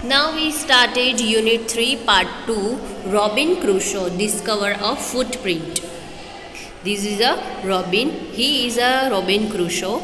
Now we started Unit 3, Part 2, Robin Crusoe, Discover a Footprint. This is a Robin. He is a Robin Crusoe.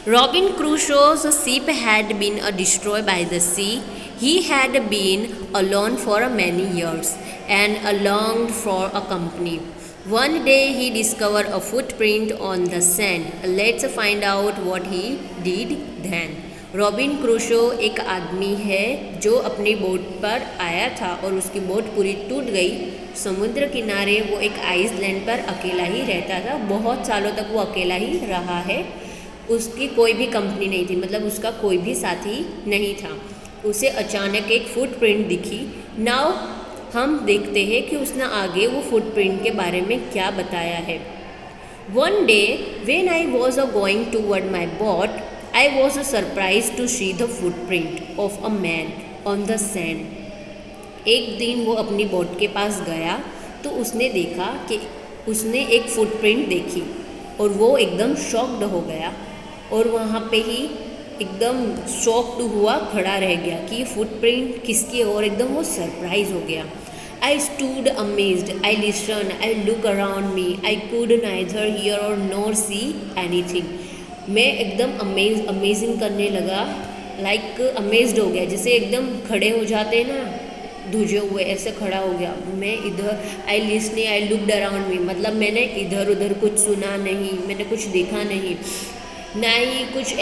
Robin Crusoe's ship had been destroyed by the sea. He had been alone for many years and longed for a company. One day he discovered a footprint on the sand. Let's find out what he did then. Robin Crusoe एक आदमी है जो अपनी boat पर आया था और उसकी बोट पूरी टूट गई। समुद्र किनारे वो एक आइसलैंड पर अकेला ही रहता था। बहुत सालों तक वो अकेला ही रहा है। उसकी कोई भी कंपनी नहीं थी, मतलब उसका कोई भी साथी नहीं था। उसे अचानक एक फुटप्रिंट दिखी। नाउ हम देखते हैं कि उसने आगे वो फुटप्रिंट के बारे में क्या बताया है। One day when I was going toward my boat I was surprised to see the footprint of a man on the sand. एक दिन वो अपनी बोट के पास गया तो उसने देखा कि उसने एक फुटप्रिंट देखी और वो एकदम शॉक्ड हो गया और वहाँ पे ही एकदम शॉक्ड हुआ खड़ा रह गया कि ये फुटप्रिंट किसकी है और एकदम वो सरप्राइज हो गया। I stood amazed. I listened. I looked around me. I could neither hear or nor see anything. मैं एकदम अमेजिंग करने लगा, लाइक अमेज्ड हो गया, जैसे एकदम खड़े हो जाते हैं ना धुजे हुए, ऐसे खड़ा हो गया। मैं इधर I listening I looked around me, मतलब मैंने इधर उधर कुछ सुना नहीं, मैंने कुछ देखा नहीं, ना ही कुछ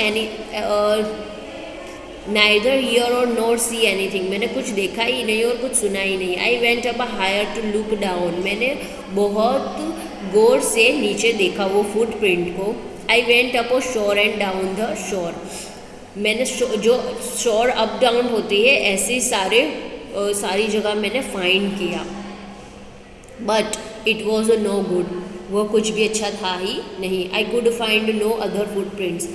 नाइदर हियर और नॉट सी एनीथिंग, मैंने कुछ देखा ही नहीं और कुछ सुना ही नहीं। I went up higher to look down, मैंने बहुत गौर से नीचे देखा वो फुटप्रिंट को। I went up shore and down the shore, मैंने जो शोर अप डाउन होती है ऐसे सारी जगह मैंने फाइंड किया। But it was no good, वो कुछ भी अच्छा था ही नहीं। I could find no other footprints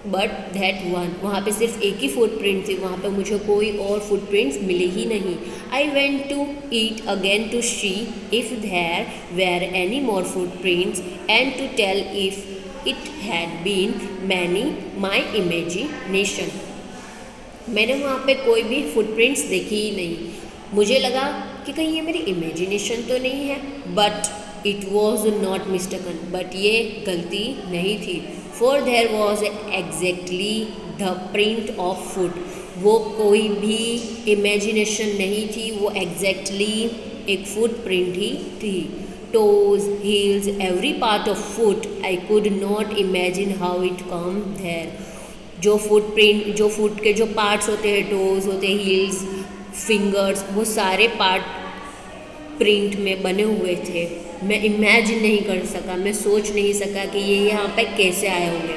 but that one, वहाँ पे सिर्फ एक ही फुटप्रिंट थी, वहाँ पे मुझे कोई और फुटप्रिंट्स मिले ही नहीं। I went to it again to see if there were any more footprints and to tell if it had been many my imagination. मैंने वहाँ पे कोई भी फुटप्रिंट्स देखी ही नहीं। मुझे लगा कि कहीं ये मेरी इमेजिनेशन तो नहीं है, but it was not mistaken, but ये गलती नहीं थी। For their was exactly the print of foot, वो कोई भी इमेजिनेशन नहीं थी, वो एग्जैक्टली एक फुटप्रिंट ही थी। Toes, heels, every part of foot. I could not imagine how it come there. जो फुट के जो पार्ट्स होते हैं, टोज होते हैं, हील्स, फिंगर्स, वो सारे पार्ट प्रिंट में बने हुए थे। मैं इमेजिन नहीं कर सका, मैं सोच नहीं सका कि ये यहाँ पे कैसे आए होंगे।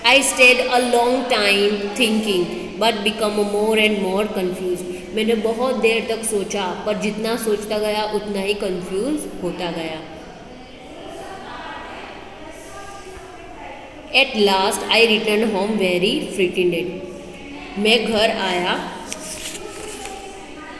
I stayed a long time thinking but become more and more confuse, मैंने बहुत देर तक सोचा, पर जितना सोचता गया उतना ही कंफ्यूज होता गया। At last I return home very frightened, मैं घर आया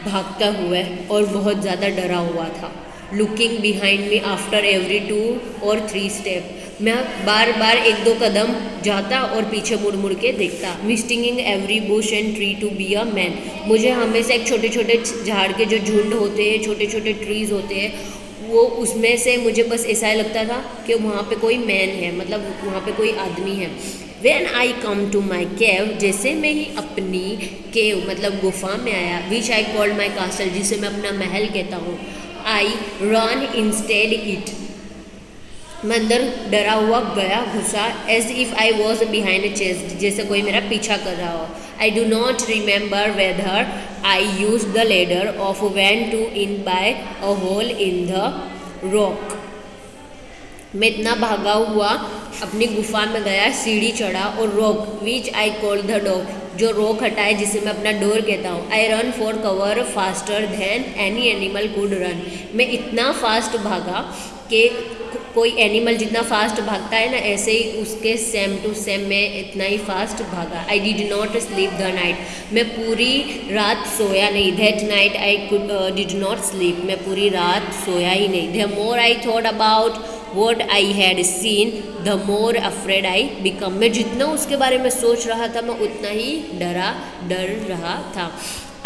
भागता हुआ और बहुत ज़्यादा डरा हुआ था। Looking behind me after every 2 or 3 step, मैं बार बार 1-2 कदम जाता और पीछे मुड़ मुड़ के देखता। Mistaking every bush and tree to be a man, मुझे हमेशा एक छोटे छोटे झाड़ के जो झुंड होते हैं, छोटे छोटे ट्रीज होते हैं, वो उसमें से मुझे बस ऐसा लगता था कि वहाँ पे कोई मैन है, मतलब वहाँ पे कोई आदमी है। When I come to my cave, जैसे मैं ही अपनी केव मतलब गुफा में आया, विच आई कॉल्ड माई कास्टल, जिसे मैं अपना महल कहता हूँ, आई रन इंस्टेड इट, मैं अंदर डरा हुआ गया घुसा। As if I was behind a chest, जैसे कोई मेरा पीछा कर रहा हो। I do not remember whether I use the ladder of when to in by a hole in the rock, मैं इतना भागा हुआ अपनी गुफा में गया, सीढ़ी चढ़ा और rock which I call the door, जो रॉक हटाए जिसे मैं अपना डोर कहता हूँ। I run for cover faster than any animal could run, मैं इतना फास्ट भागा कि कोई एनिमल जितना फास्ट भागता है ना, ऐसे ही उसके सेम टू सेम मैं इतना ही फास्ट भागा। I did not sleep the night, मैं पूरी रात सोया नहीं। That night I did not sleep, मैं पूरी रात सोया ही नहीं। The more I thought about what I had seen the more afraid I become. मैं जितना उसके बारे में सोच रहा था मैं उतना ही डर रहा था।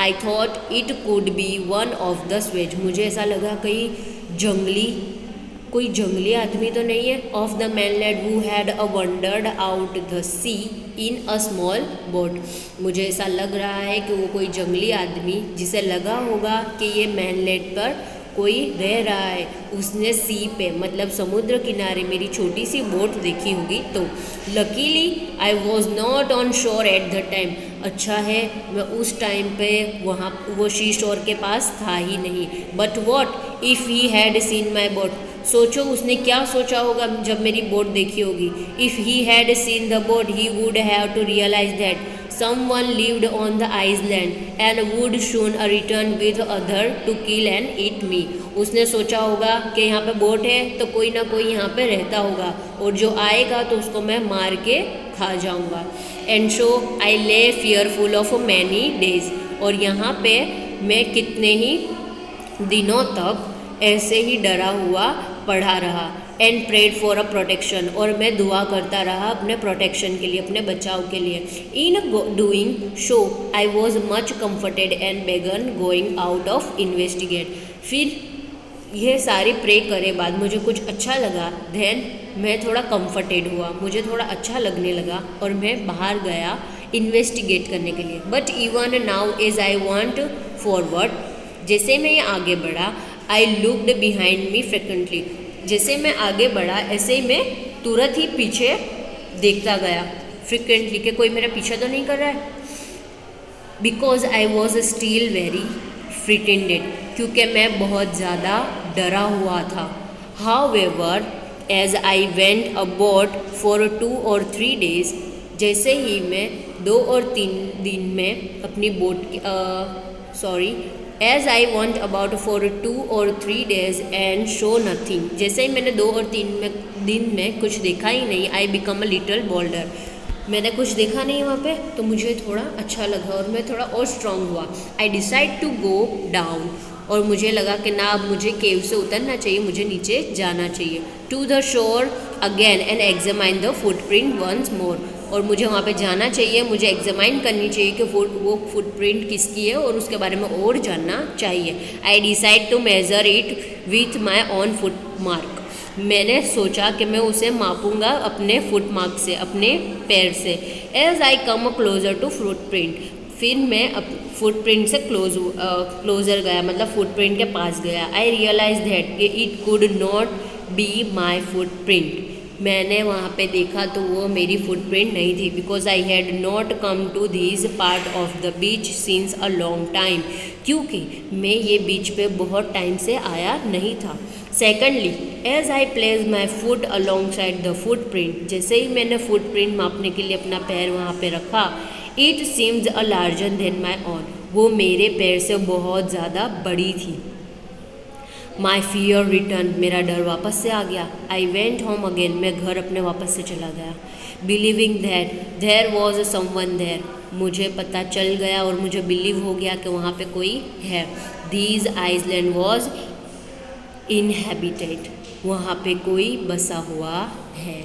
I thought it could be one of the Suez. मुझे ऐसा लगा कहीं कोई जंगली आदमी तो नहीं है। Of the mainland who had wandered out the sea in a small boat. मुझे ऐसा लग रहा है कि वो कोई जंगली आदमी जिसे लगा होगा कि ये मैनलैंड पर कोई रह रहा है, उसने सी पे मतलब समुद्र किनारे मेरी छोटी सी बोट देखी होगी। तो luckily I was not on शोर एट द टाइम। अच्छा है मैं उस टाइम पे वहाँ वो सी शोर के पास था ही नहीं। But what if he had seen my boat. सोचो उसने क्या सोचा होगा जब मेरी बोट देखी होगी। If he had seen the boat he would have to realize that someone lived on the island and would soon return with other to kill and eat me। उसने सोचा होगा कि यहाँ पे बोट है तो कोई ना कोई यहाँ पे रहता होगा और जो आएगा तो उसको मैं मार के खा जाऊँगा। एंड सो आई ले fearful of many days। और यहाँ पे मैं कितने ही दिनों तक ऐसे ही डरा हुआ पड़ा रहा। And prayed for a protection. और मैं दुआ करता रहा अपने प्रोटेक्शन के लिए, अपने बचाव के लिए। In doing show I was much comforted and बेगन गोइंग आउट ऑफ इन्वेस्टिगेट। फिर यह सारी प्रे करे बाद मुझे कुछ अच्छा लगा। देन मैं थोड़ा कम्फर्टेड हुआ, मुझे थोड़ा अच्छा लगने लगा और मैं बाहर गया इन्वेस्टिगेट करने के लिए। But even now as I went forward, जैसे मैं ये आगे बढ़ा, I looked behind me frequently. जैसे मैं आगे बढ़ा ऐसे ही मैं तुरंत ही पीछे देखता गया फ्रिक्वेंटली कि कोई मेरा पीछा तो नहीं कर रहा है। Because I was still very frightened, क्योंकि मैं बहुत ज़्यादा डरा हुआ था। However as I went about for 2 or 3 days, जैसे ही मैं 2 और 3 दिन में अपनी as I went about for 2 or 3 days and show nothing. जैसे ही मैंने 2 और 3 दिन में कुछ देखा ही नहीं, I become a little boulder. मैंने कुछ देखा नहीं वहाँ पे तो मुझे थोड़ा अच्छा लगा और मैं थोड़ा और स्ट्रांग हुआ। I decide to go down. और मुझे लगा कि ना अब मुझे केव से उतरना चाहिए, मुझे नीचे जाना चाहिए। To the shore again and examine the footprint once more. और मुझे वहाँ पे जाना चाहिए, मुझे एग्जामाइन करनी चाहिए कि वो फुटप्रिंट किसकी है और उसके बारे में और जानना चाहिए। I decide to measure it with my own foot mark. मैंने सोचा कि मैं उसे मापूंगा अपने फुट मार्क से, अपने पैर से। As I come closer to footprint, फिर मैं फुटप्रिंट से क्लोजर गया, मतलब फुटप्रिंट के पास गया। I realise that it could not be my footprint. मैंने वहाँ पे देखा तो वो मेरी फुटप्रिंट नहीं थी। Because I had not come to this part of the beach since a long time, क्योंकि मैं ये बीच पे बहुत टाइम से आया नहीं था। Secondly as I place my foot alongside the footprint, जैसे ही मैंने फुटप्रिंट मापने के लिए अपना पैर वहाँ पे रखा, it seems a larger than my on, वो मेरे पैर से बहुत ज़्यादा बड़ी थी। माई फियर रिटर्न, मेरा डर वापस से आ गया। आई वेंट होम अगेन, मैं घर अपने वापस से चला गया। Believing that there was someone there, मुझे पता चल गया और मुझे बिलीव हो गया कि वहाँ पे कोई है। दीज आइसलैंड वॉज इनहेबिटेड, वहाँ पे कोई बसा हुआ है।